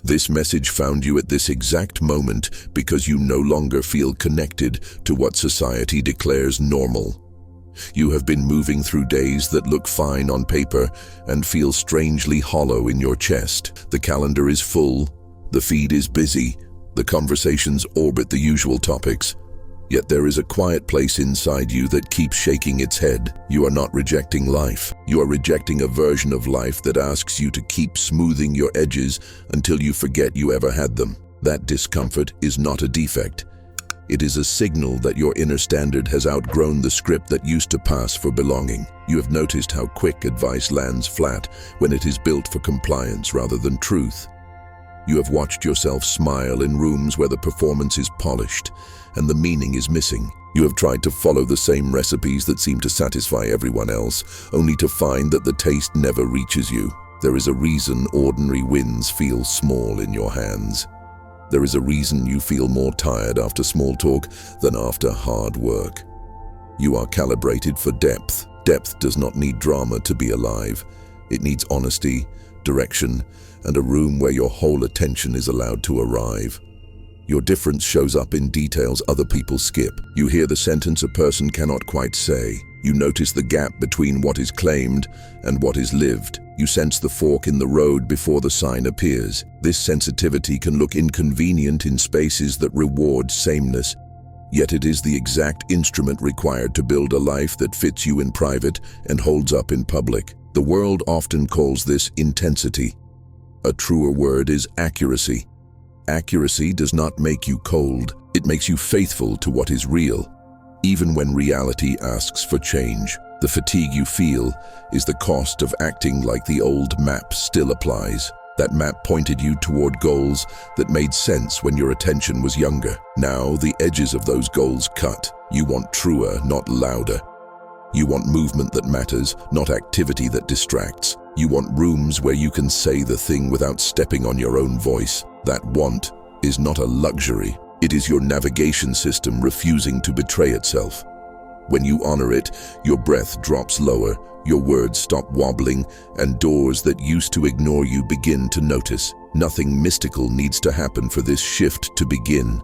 This message found you at this exact moment because you no longer feel connected to what society declares normal. You have been moving through days that look fine on paper and feel strangely hollow in your chest. The calendar is full, the feed is busy, the conversations orbit the usual topics. Yet there is a quiet place inside you that keeps shaking its head. You are not rejecting life. You are rejecting a version of life that asks you to keep smoothing your edges until you forget you ever had them. That discomfort is not a defect. It is a signal that your inner standard has outgrown the script that used to pass for belonging. You have noticed how quick advice lands flat when it is built for compliance rather than truth. You have watched yourself smile in rooms where the performance is polished and the meaning is missing. You have tried to follow the same recipes that seem to satisfy everyone else, only to find that the taste never reaches you. There is a reason ordinary wins feel small in your hands. There is a reason you feel more tired after small talk than after hard work. You are calibrated for depth. Depth does not need drama to be alive. It needs honesty, direction, and a room where your whole attention is allowed to arrive. Your difference shows up in details other people skip. You hear the sentence a person cannot quite say. You notice the gap between what is claimed and what is lived. You sense the fork in the road before the sign appears. This sensitivity can look inconvenient in spaces that reward sameness, yet it is the exact instrument required to build a life that fits you in private and holds up in public. The world often calls this intensity. A truer word is accuracy. Accuracy does not make you cold, it makes you faithful to what is real, even when reality asks for change. The fatigue you feel is the cost of acting like the old map still applies. That map pointed you toward goals that made sense when your attention was younger. Now the edges of those goals cut. You want truer, not louder. You want movement that matters, not activity that distracts. You want rooms where you can say the thing without stepping on your own voice. That want is not a luxury. It is your navigation system refusing to betray itself. When you honor it, your breath drops lower, your words stop wobbling, and doors that used to ignore you begin to notice. Nothing mystical needs to happen for this shift to begin.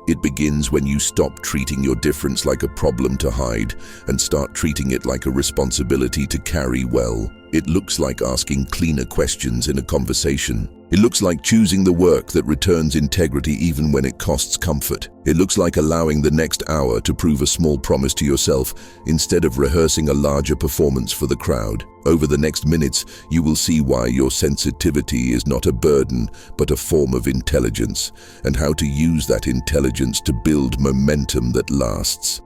It begins when you stop treating your difference like a problem to hide and start treating it like a responsibility to carry well. It looks like asking cleaner questions in a conversation. It looks like choosing the work that returns integrity even when it costs comfort. It looks like allowing the next hour to prove a small promise to yourself instead of rehearsing a larger performance for the crowd. Over the next minutes, you will see why your sensitivity is not a burden, but a form of intelligence, and how to use that intelligence to build momentum that lasts.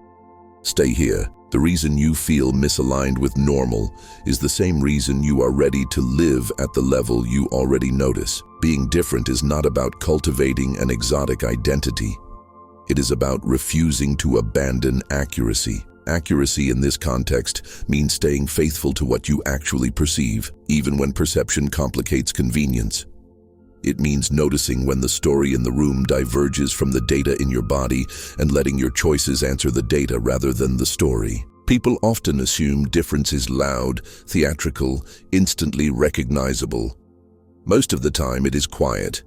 Stay here. The reason you feel misaligned with normal is the same reason you are ready to live at the level you already notice. Being different is not about cultivating an exotic identity. It is about refusing to abandon accuracy. Accuracy in this context means staying faithful to what you actually perceive, even when perception complicates convenience. It means noticing when the story in the room diverges from the data in your body and letting your choices answer the data rather than the story. People often assume difference is loud, theatrical, instantly recognizable. Most of the time it is quiet.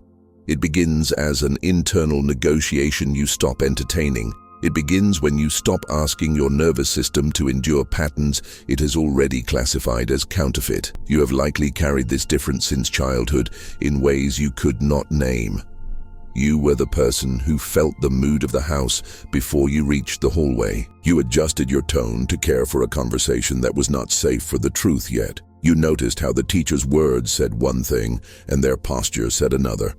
It begins as an internal negotiation you stop entertaining. It begins when you stop asking your nervous system to endure patterns it has already classified as counterfeit. You have likely carried this difference since childhood in ways you could not name. You were the person who felt the mood of the house before you reached the hallway. You adjusted your tone to care for a conversation that was not safe for the truth yet. You noticed how the teacher's words said one thing and their posture said another.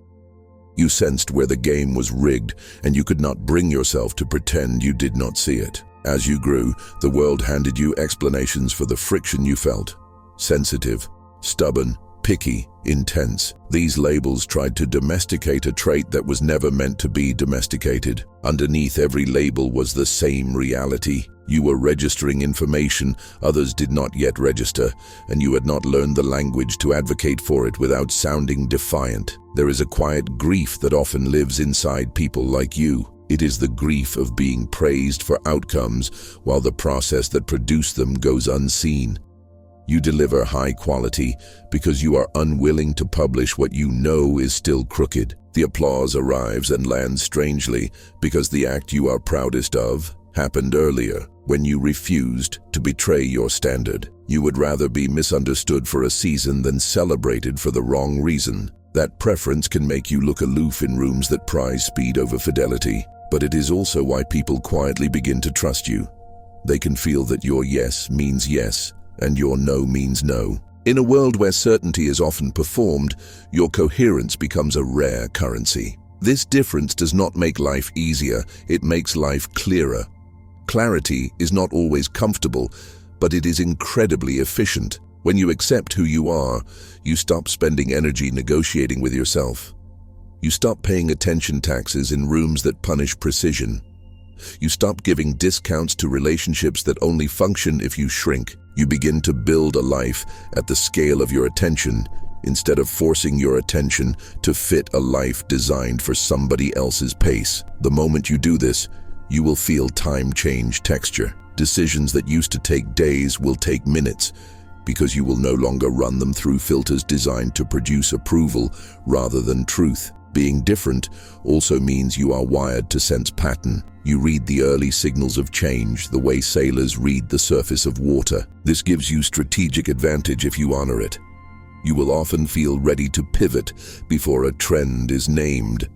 You sensed where the game was rigged, and you could not bring yourself to pretend you did not see it. As you grew, the world handed you explanations for the friction you felt. Sensitive, stubborn, picky, intense. These labels tried to domesticate a trait that was never meant to be domesticated. Underneath every label was the same reality. You were registering information others did not yet register, and you had not learned the language to advocate for it without sounding defiant. There is a quiet grief that often lives inside people like you. It is the grief of being praised for outcomes while the process that produced them goes unseen. You deliver high quality because you are unwilling to publish what you know is still crooked. The applause arrives and lands strangely because the act you are proudest of happened earlier, when you refused to betray your standard. You would rather be misunderstood for a season than celebrated for the wrong reason. That preference can make you look aloof in rooms that prize speed over fidelity, but it is also why people quietly begin to trust you. They can feel that your yes means yes, and your no means no. In a world where certainty is often performed, your coherence becomes a rare currency. This difference does not make life easier, it makes life clearer. Clarity is not always comfortable, but it is incredibly efficient. When you accept who you are, you stop spending energy negotiating with yourself. You stop paying attention taxes in rooms that punish precision. You stop giving discounts to relationships that only function if you shrink. You begin to build a life at the scale of your attention, instead of forcing your attention to fit a life designed for somebody else's pace. The moment you do this, you will feel time change texture. Decisions that used to take days will take minutes, because you will no longer run them through filters designed to produce approval rather than truth. Being different also means you are wired to sense pattern. You read the early signals of change the way sailors read the surface of water. This gives you strategic advantage if you honor it. You will often feel ready to pivot before a trend is named,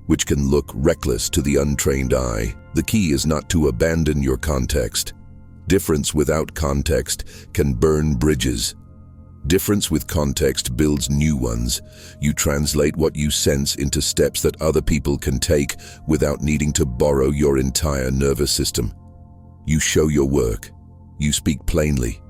which can look reckless to the untrained eye. The key is not to abandon your context. Difference without context can burn bridges. Difference with context builds new ones. You translate what you sense into steps that other people can take without needing to borrow your entire nervous system. You show your work. You speak plainly.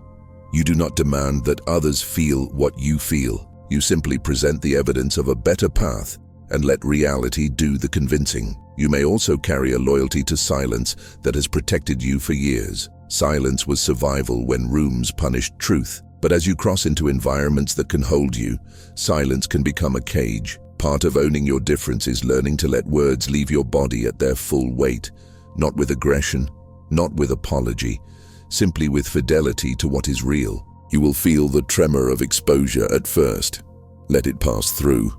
You do not demand that others feel what you feel. You simply present the evidence of a better path and let reality do the convincing. You may also carry a loyalty to silence that has protected you for years. Silence was survival when rooms punished truth. But as you cross into environments that can hold you, silence can become a cage. Part of owning your difference is learning to let words leave your body at their full weight, not with aggression, not with apology, simply with fidelity to what is real. You will feel the tremor of exposure at first. Let it pass through.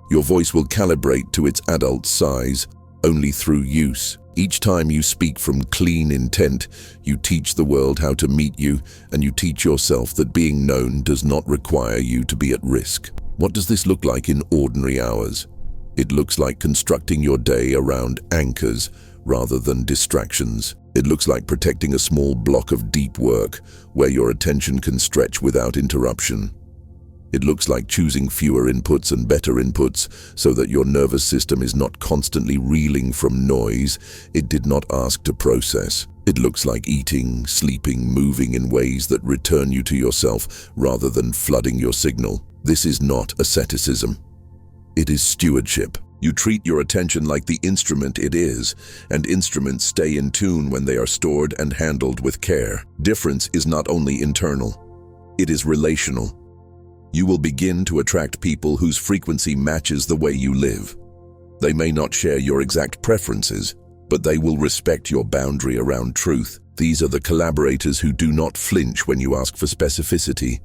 Your voice will calibrate to its adult size only through use. Each time you speak from clean intent, you teach the world how to meet you, and you teach yourself that being known does not require you to be at risk. What does this look like in ordinary hours? It looks like constructing your day around anchors rather than distractions. It looks like protecting a small block of deep work where your attention can stretch without interruption. It looks like choosing fewer inputs and better inputs so that your nervous system is not constantly reeling from noise it did not ask to process. It looks like eating, sleeping, moving in ways that return you to yourself rather than flooding your signal. This is not asceticism. It is stewardship. You treat your attention like the instrument it is, and instruments stay in tune when they are stored and handled with care. Difference is not only internal, it is relational. You will begin to attract people whose frequency matches the way you live. They may not share your exact preferences, but they will respect your boundary around truth. These are the collaborators who do not flinch when you ask for specificity,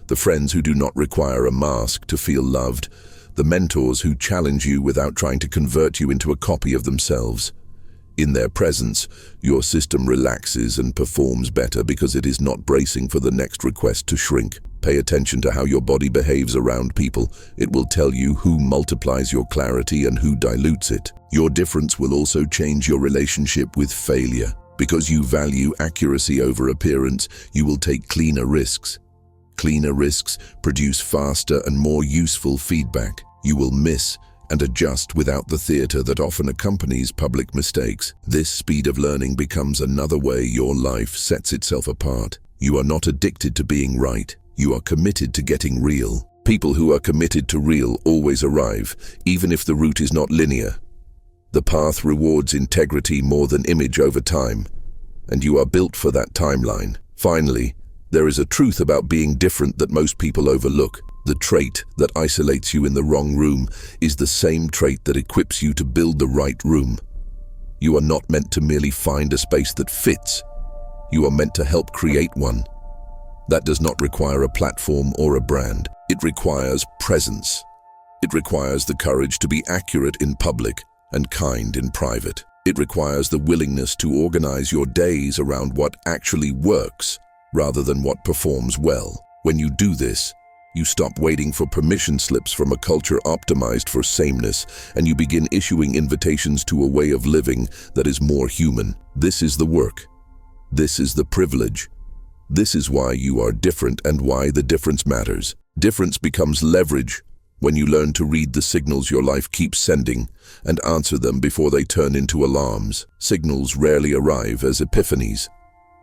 the friends who do not require a mask to feel loved, the mentors who challenge you without trying to convert you into a copy of themselves. In their presence, your system relaxes and performs better because it is not bracing for the next request to shrink. Pay attention to how your body behaves around people. It will tell you who multiplies your clarity and who dilutes it. Your difference will also change your relationship with failure. Because you value accuracy over appearance, you will take cleaner risks. Cleaner risks produce faster and more useful feedback. You will miss and adjust without the theater that often accompanies public mistakes. This speed of learning becomes another way your life sets itself apart. You are not addicted to being right. You are committed to getting real. People who are committed to real always arrive, even if the route is not linear. The path rewards integrity more than image over time, and you are built for that timeline. Finally, there is a truth about being different that most people overlook. The trait that isolates you in the wrong room is the same trait that equips you to build the right room. You are not meant to merely find a space that fits. You are meant to help create one. That does not require a platform or a brand. It requires presence. It requires the courage to be accurate in public and kind in private. It requires the willingness to organize your days around what actually works rather than what performs well. When you do this, you stop waiting for permission slips from a culture optimized for sameness, and you begin issuing invitations to a way of living that is more human. This is the work. This is the privilege. This is why you are different and why the difference matters. Difference becomes leverage when you learn to read the signals your life keeps sending and answer them before they turn into alarms. Signals rarely arrive as epiphanies.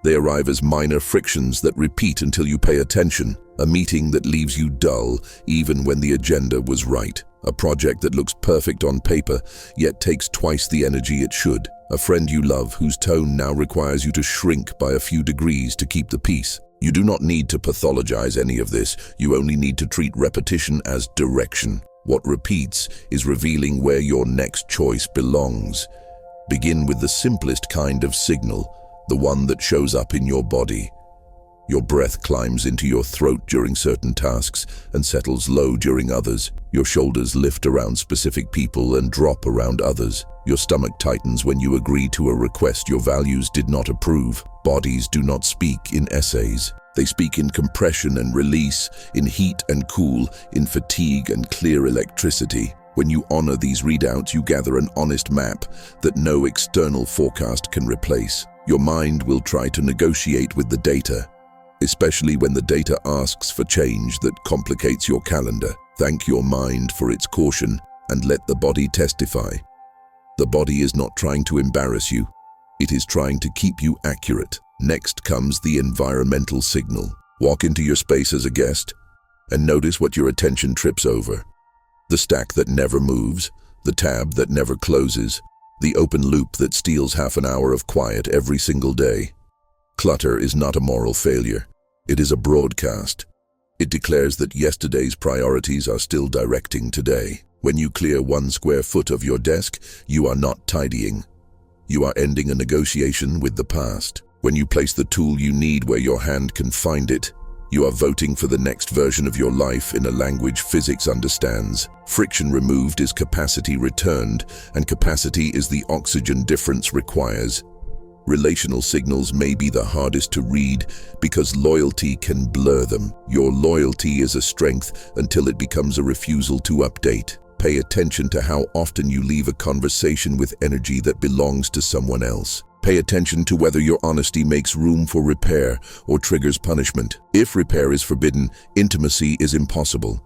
They arrive as minor frictions that repeat until you pay attention. A meeting that leaves you dull even when the agenda was right. A project that looks perfect on paper yet takes twice the energy it should. A friend you love whose tone now requires you to shrink by a few degrees to keep the peace. You do not need to pathologize any of this. You only need to treat repetition as direction. What repeats is revealing where your next choice belongs. Begin with the simplest kind of signal, the one that shows up in your body. Your breath climbs into your throat during certain tasks and settles low during others. Your shoulders lift around specific people and drop around others. Your stomach tightens when you agree to a request your values did not approve. Bodies do not speak in essays. They speak in compression and release, in heat and cool, in fatigue and clear electricity. When you honor these readouts, you gather an honest map that no external forecast can replace. Your mind will try to negotiate with the data, especially when the data asks for change that complicates your calendar. Thank your mind for its caution and let the body testify. The body is not trying to embarrass you. It is trying to keep you accurate. Next comes the environmental signal. Walk into your space as a guest and notice what your attention trips over. The stack that never moves, the tab that never closes, the open loop that steals half an hour of quiet every single day. Clutter is not a moral failure. It is a broadcast. It declares that yesterday's priorities are still directing today. When you clear 1 square foot of your desk, you are not tidying. You are ending a negotiation with the past. When you place the tool you need where your hand can find it, you are voting for the next version of your life in a language physics understands. Friction removed is capacity returned, and capacity is the oxygen difference requires. Relational signals may be the hardest to read because loyalty can blur them. Your loyalty is a strength until it becomes a refusal to update. Pay attention to how often you leave a conversation with energy that belongs to someone else. Pay attention to whether your honesty makes room for repair or triggers punishment. If repair is forbidden, intimacy is impossible.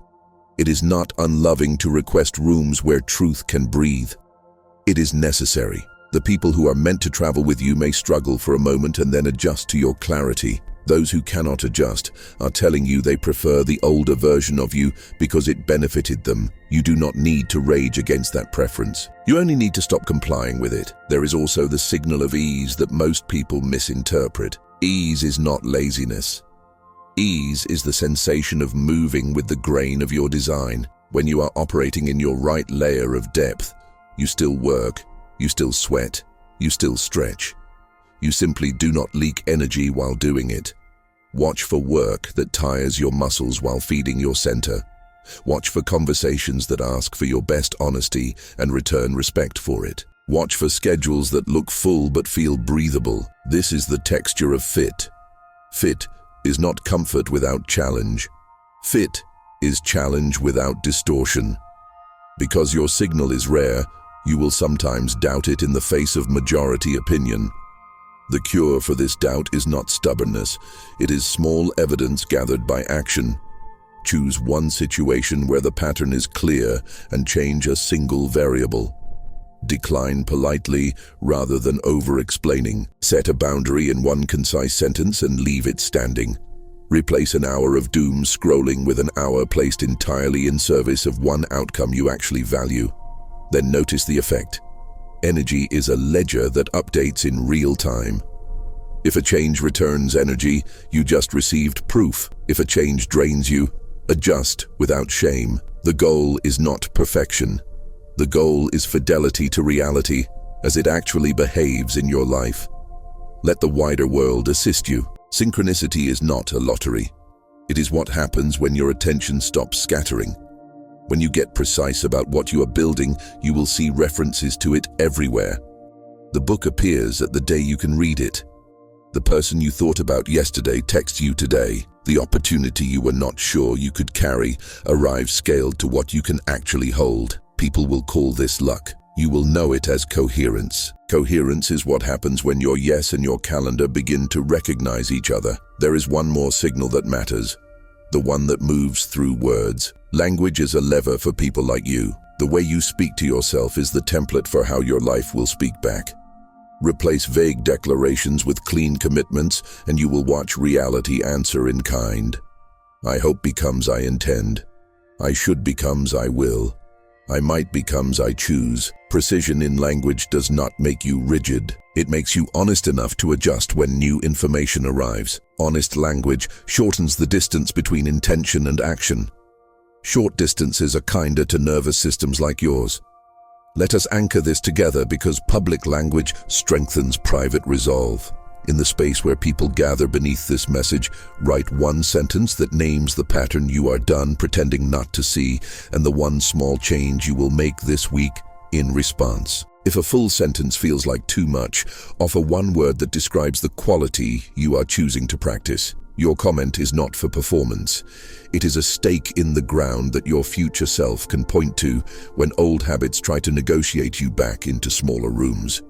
It is not unloving to request rooms where truth can breathe. It is necessary. The people who are meant to travel with you may struggle for a moment and then adjust to your clarity. Those who cannot adjust are telling you they prefer the older version of you because it benefited them. You do not need to rage against that preference. You only need to stop complying with it. There is also the signal of ease that most people misinterpret. Ease is not laziness. Ease is the sensation of moving with the grain of your design. When you are operating in your right layer of depth, you still work, you still sweat, you still stretch. You simply do not leak energy while doing it. Watch for work that tires your muscles while feeding your center. Watch for conversations that ask for your best honesty and return respect for it. Watch for schedules that look full but feel breathable. This is the texture of fit. Fit is not comfort without challenge. Fit is challenge without distortion. Because your signal is rare, you will sometimes doubt it in the face of majority opinion. The cure for this doubt is not stubbornness. It is small evidence gathered by action. Choose one situation where the pattern is clear and change a single variable. Decline politely rather than over-explaining. Set a boundary in one concise sentence and leave it standing. Replace an hour of doom scrolling with an hour placed entirely in service of one outcome you actually value. Then notice the effect. Energy is a ledger that updates in real time. If a change returns energy, you just received proof. If a change drains you, adjust without shame. The goal is not perfection. The goal is fidelity to reality as it actually behaves in your life. Let the wider world assist you. Synchronicity is not a lottery. It is what happens when your attention stops scattering. When you get precise about what you are building, you will see references to it everywhere. The book appears at the day you can read it. The person you thought about yesterday texts you today. The opportunity you were not sure you could carry arrives scaled to what you can actually hold. People will call this luck. You will know it as coherence. Coherence is what happens when your yes and your calendar begin to recognize each other. There is one more signal that matters, the one that moves through words. Language is a lever for people like you. The way you speak to yourself is the template for how your life will speak back. Replace vague declarations with clean commitments, and you will watch reality answer in kind. I hope becomes I intend. I should becomes I will. I might becomes I choose. Precision in language does not make you rigid. It makes you honest enough to adjust when new information arrives. Honest language shortens the distance between intention and action. Short distances are kinder to nervous systems like yours. Let us anchor this together because public language strengthens private resolve. In the space where people gather beneath this message, write one sentence that names the pattern you are done pretending not to see and the one small change you will make this week in response. If a full sentence feels like too much, offer one word that describes the quality you are choosing to practice. Your comment is not for performance. It is a stake in the ground that your future self can point to when old habits try to negotiate you back into smaller rooms.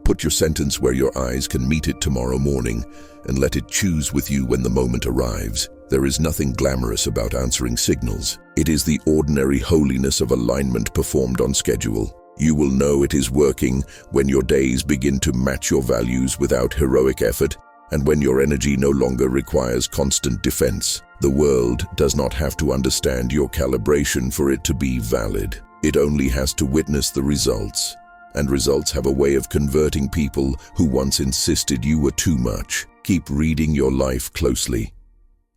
Put your sentence where your eyes can meet it tomorrow morning and let it choose with you when the moment arrives. There is nothing glamorous about answering signals. It is the ordinary holiness of alignment performed on schedule. You will know it is working when your days begin to match your values without heroic effort, and when your energy no longer requires constant defense. The world does not have to understand your calibration for it to be valid. It only has to witness the results. And results have a way of converting people who once insisted you were too much. Keep reading your life closely.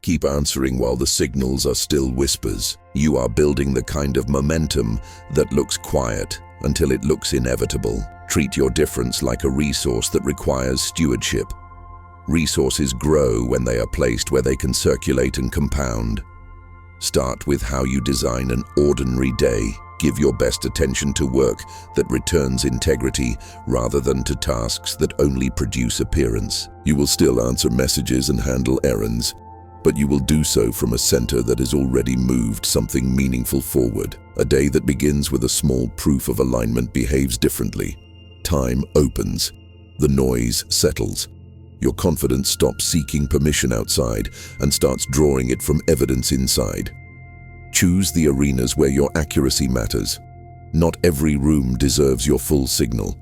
Keep answering while the signals are still whispers. You are building the kind of momentum that looks quiet until it looks inevitable. Treat your difference like a resource that requires stewardship. Resources grow when they are placed where they can circulate and compound. Start with how you design an ordinary day. Give your best attention to work that returns integrity rather than to tasks that only produce appearance. You will still answer messages and handle errands, but you will do so from a center that has already moved something meaningful forward. A day that begins with a small proof of alignment behaves differently. Time opens. The noise settles. Your confidence stops seeking permission outside and starts drawing it from evidence inside. Choose the arenas where your accuracy matters. Not every room deserves your full signal.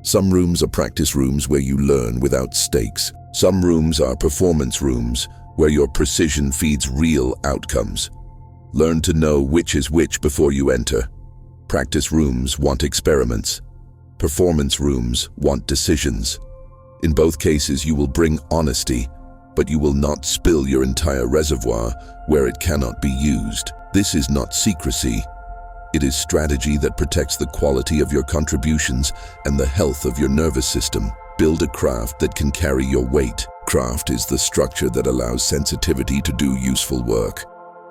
Some rooms are practice rooms where you learn without stakes. Some rooms are performance rooms where your precision feeds real outcomes. Learn to know which is which before you enter. Practice rooms want experiments. Performance rooms want decisions. In both cases, you will bring honesty, but you will not spill your entire reservoir where it cannot be used. This is not secrecy. It is strategy that protects the quality of your contributions and the health of your nervous system. Build a craft that can carry your weight. Craft is the structure that allows sensitivity to do useful work.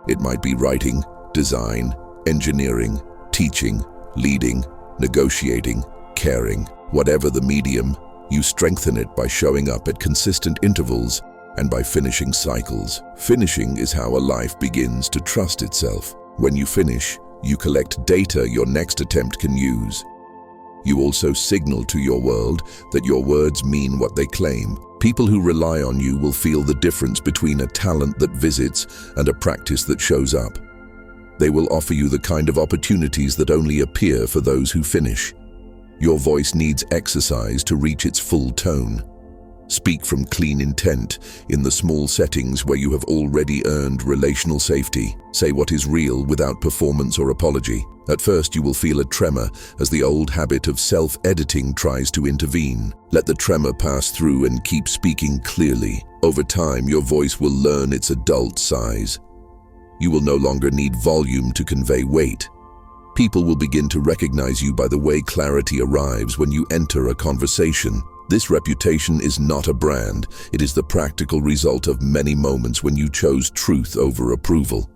It might be writing, design, engineering, teaching, leading, negotiating, caring. Whatever the medium, you strengthen it by showing up at consistent intervals and by finishing cycles. Finishing is how a life begins to trust itself. When you finish, you collect data your next attempt can use. You also signal to your world that your words mean what they claim. People who rely on you will feel the difference between a talent that visits and a practice that shows up. They will offer you the kind of opportunities that only appear for those who finish. Your voice needs exercise to reach its full tone. Speak from clean intent in the small settings where you have already earned relational safety. Say what is real without performance or apology. At first, you will feel a tremor as the old habit of self-editing tries to intervene. Let the tremor pass through and keep speaking clearly. Over time, your voice will learn its adult size. You will no longer need volume to convey weight. People will begin to recognize you by the way clarity arrives when you enter a conversation. This reputation is not a brand. It is the practical result of many moments when you chose truth over approval.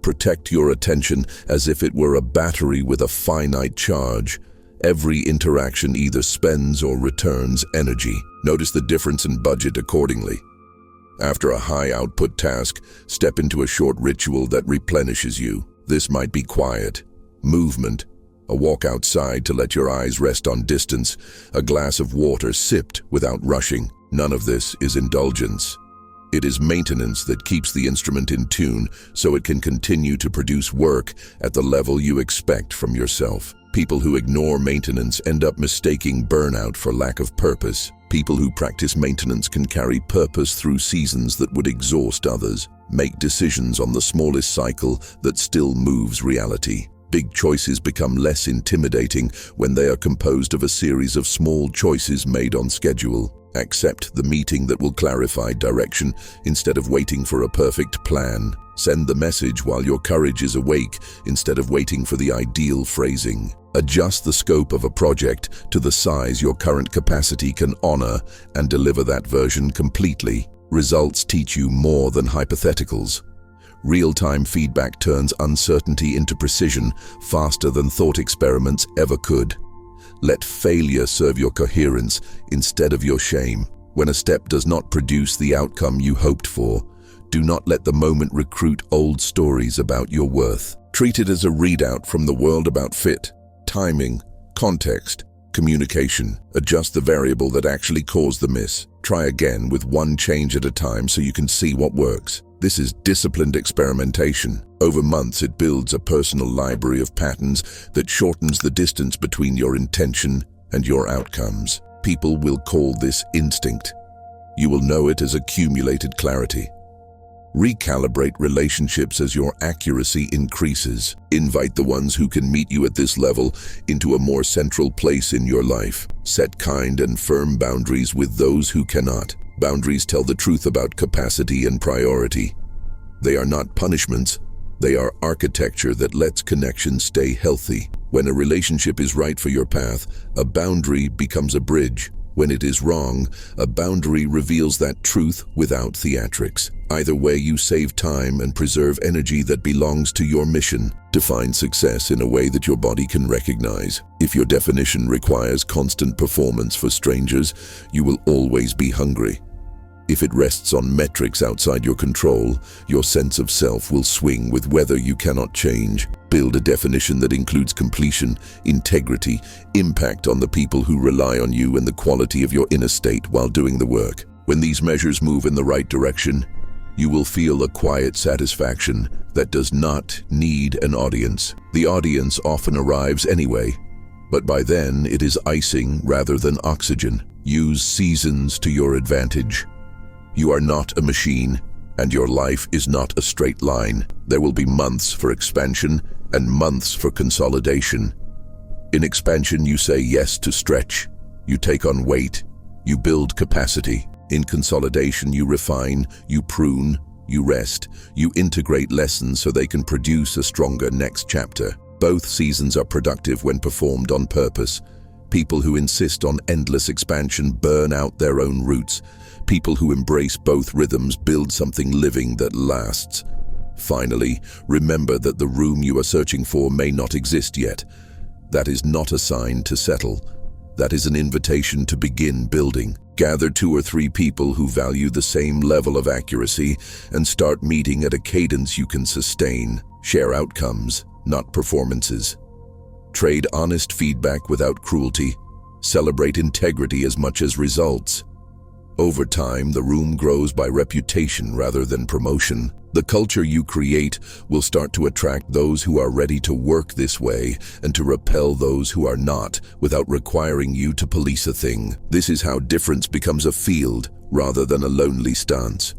Protect your attention as if it were a battery with a finite charge. Every interaction either spends or returns energy. Notice the difference in budget accordingly. After a high-output task, step into a short ritual that replenishes you. This might be quiet, movement, a walk outside to let your eyes rest on distance, a glass of water sipped without rushing. None of this is indulgence. It is maintenance that keeps the instrument in tune so it can continue to produce work at the level you expect from yourself. People who ignore maintenance end up mistaking burnout for lack of purpose. People who practice maintenance can carry purpose through seasons that would exhaust others. Make decisions on the smallest cycle that still moves reality. Big choices become less intimidating when they are composed of a series of small choices made on schedule. Accept the meeting that will clarify direction instead of waiting for a perfect plan. Send the message while your courage is awake instead of waiting for the ideal phrasing. Adjust the scope of a project to the size your current capacity can honor and deliver that version completely. Results teach you more than hypotheticals. Real-time feedback turns uncertainty into precision faster than thought experiments ever could. Let failure serve your coherence instead of your shame. When a step does not produce the outcome you hoped for, do not let the moment recruit old stories about your worth. Treat it as a readout from the world about fit, timing, context, communication. Adjust the variable that actually caused the miss. Try again with one change at a time so you can see what works. This is disciplined experimentation. Over months, it builds a personal library of patterns that shortens the distance between your intention and your outcomes. People will call this instinct. You will know it as accumulated clarity. Recalibrate relationships as your accuracy increases. Invite the ones who can meet you at this level into a more central place in your life. Set kind and firm boundaries with those who cannot. Boundaries tell the truth about capacity and priority. They are not punishments. They are architecture that lets connection stay healthy. When a relationship is right for your path, a boundary becomes a bridge. When it is wrong, a boundary reveals that truth without theatrics. Either way, you save time and preserve energy that belongs to your mission. Define success in a way that your body can recognize. If your definition requires constant performance for strangers, you will always be hungry. If it rests on metrics outside your control, your sense of self will swing with weather you cannot change. Build a definition that includes completion, integrity, impact on the people who rely on you, and the quality of your inner state while doing the work. When these measures move in the right direction, you will feel a quiet satisfaction that does not need an audience. The audience often arrives anyway, but by then it is icing rather than oxygen. Use seasons to your advantage. You are not a machine, and your life is not a straight line. There will be months for expansion and months for consolidation. In expansion, you say yes to stretch. You take on weight. You build capacity. In consolidation, you refine, you prune, you rest, you integrate lessons so they can produce a stronger next chapter. Both seasons are productive when performed on purpose. People who insist on endless expansion burn out their own roots. People who embrace both rhythms build something living that lasts. Finally, remember that the room you are searching for may not exist yet. That is not a sign to settle. That is an invitation to begin building. Gather 2 or 3 people who value the same level of accuracy and start meeting at a cadence you can sustain. Share outcomes, not performances. Trade honest feedback without cruelty. Celebrate integrity as much as results. Over time, the room grows by reputation rather than promotion. The culture you create will start to attract those who are ready to work this way and to repel those who are not, without requiring you to police a thing. This is how difference becomes a field rather than a lonely stance.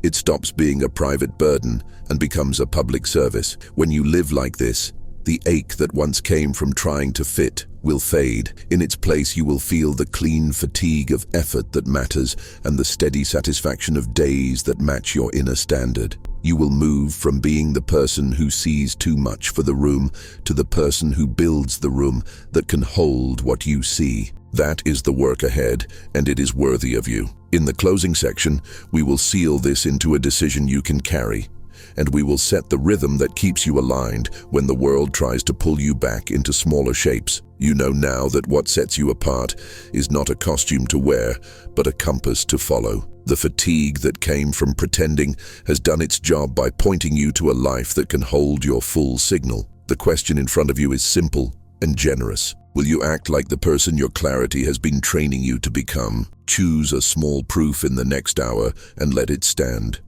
It stops being a private burden and becomes a public service. When you live like this, the ache that once came from trying to fit will fade. In its place, you will feel the clean fatigue of effort that matters and the steady satisfaction of days that match your inner standard. You will move from being the person who sees too much for the room to the person who builds the room that can hold what you see. That is the work ahead, and it is worthy of you. In the closing section, we will seal this into a decision you can carry, and we will set the rhythm that keeps you aligned when the world tries to pull you back into smaller shapes. You know now that what sets you apart is not a costume to wear, but a compass to follow. The fatigue that came from pretending has done its job by pointing you to a life that can hold your full signal. The question in front of you is simple and generous. Will you act like the person your clarity has been training you to become? Choose a small proof in the next hour and let it stand.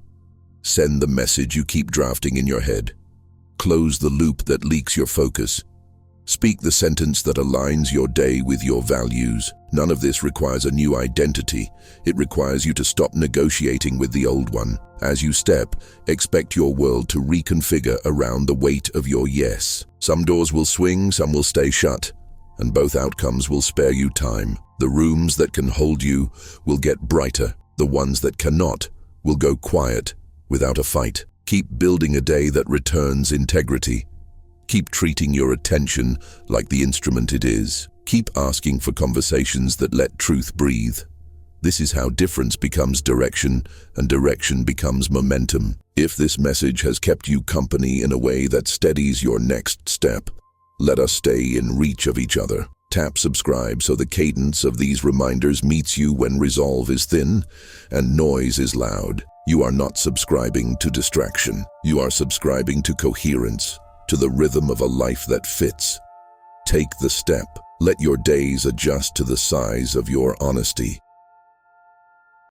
Send the message you keep drafting in your head. Close the loop that leaks your focus. Speak the sentence that aligns your day with your values. None of this requires a new identity. It requires you to stop negotiating with the old one. As you step, expect your world to reconfigure around the weight of your yes. Some doors will swing, some will stay shut, and both outcomes will spare you time. The rooms that can hold you will get brighter. The ones that cannot will go quiet without a fight. Keep building a day that returns integrity. Keep treating your attention like the instrument it is. Keep asking for conversations that let truth breathe. This is how difference becomes direction, and direction becomes momentum. If this message has kept you company in a way that steadies your next step, let us stay in reach of each other. Tap subscribe so the cadence of these reminders meets you when resolve is thin and noise is loud. You are not subscribing to distraction. You are subscribing to coherence, to the rhythm of a life that fits. Take the step. Let your days adjust to the size of your honesty.